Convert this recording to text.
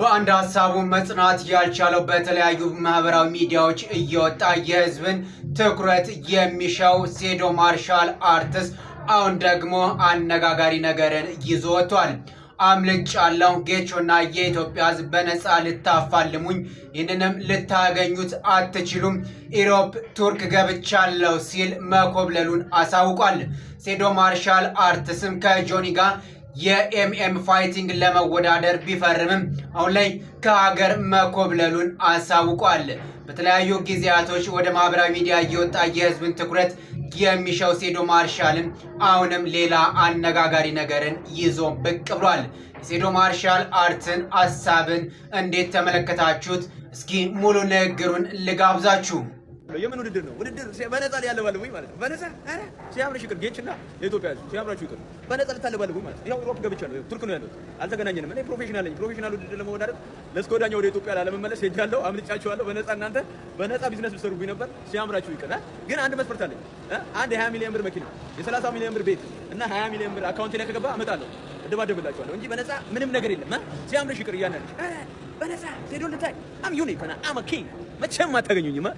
በአንድ ሀሳቡ መጽናት ያልቻለው በተለያዩ ማህበራዊ ሚዲያዎች እየወጣ የህዝብን ትኩረት የሚሻው ሴዶ ማርሻል አርትስ አሁን ደግሞ አነጋጋሪ ነገርን ይዞ ወጥቷል። አምልጫለሁ፣ ጌቾና የኢትዮጵያ ህዝብ በነፃ ልታፋልሙኝ፣ ይህንንም ልታገኙት አትችሉም፣ ኢሮፕ ቱርክ ገብቻለሁ ሲል መኮብለሉን አሳውቋል። ሴዶ ማርሻል አርትስም ከጆኒ ጋር የኤምኤም ፋይቲንግ ለመወዳደር ቢፈርምም አሁን ላይ ከሀገር መኮብለሉን አሳውቋል። በተለያዩ ጊዜያቶች ወደ ማህበራዊ ሚዲያ እየወጣ የህዝብን ትኩረት የሚሻው ሴዶ ማርሻልም አሁንም ሌላ አነጋጋሪ ነገርን ይዞ ብቅ ብሏል። የሴዶ ማርሻል አርትን ሀሳብን እንዴት ተመለከታችሁት? እስኪ ሙሉ ንግግሩን ልጋብዛችሁ። የምን ውድድር ነው? ውድድር በነፃ ሊያለባልቡኝ ማለት ነው። በነፃ አረ ሲያምርሽ ይቅር ጌችና የኢትዮጵያ ህዝብ ሲያምራችሁ ይቅር በነፃ ልታለባልቡኝ ማለት ነው። ያው ዩሮፕ ገብቻለሁ፣ ቱርክ ነው ያለሁት፣ አልተገናኘንም። እኔ ፕሮፌሽናል ነኝ። ፕሮፌሽናል ውድድር ለመወዳደር ለስኮዳኛ ወደ ኢትዮጵያ ላለመመለስ ሄጃለሁ፣ አምልጫችኋለሁ። በነፃ እናንተ በነፃ ቢዝነስ ልትሰሩብኝ ነበር። ሲያምራችሁ ይቅር። ግን አንድ መስፈርት አለኝ። አንድ የ20 ሚሊዮን ብር መኪና፣ የ30 ሚሊዮን ብር ቤት እና 20 ሚሊዮን ብር አካውንቴ ላይ ከገባ አመጣለሁ፣ እደባደብላችኋለሁ እንጂ በነፃ ምንም ነገር የለም። ሲያምርሽ ይቅር እያናለች በነፃ ሴዶ ልታይ አም ዩኒክ እና አም ኪንግ መቼም አታገኙኝማ።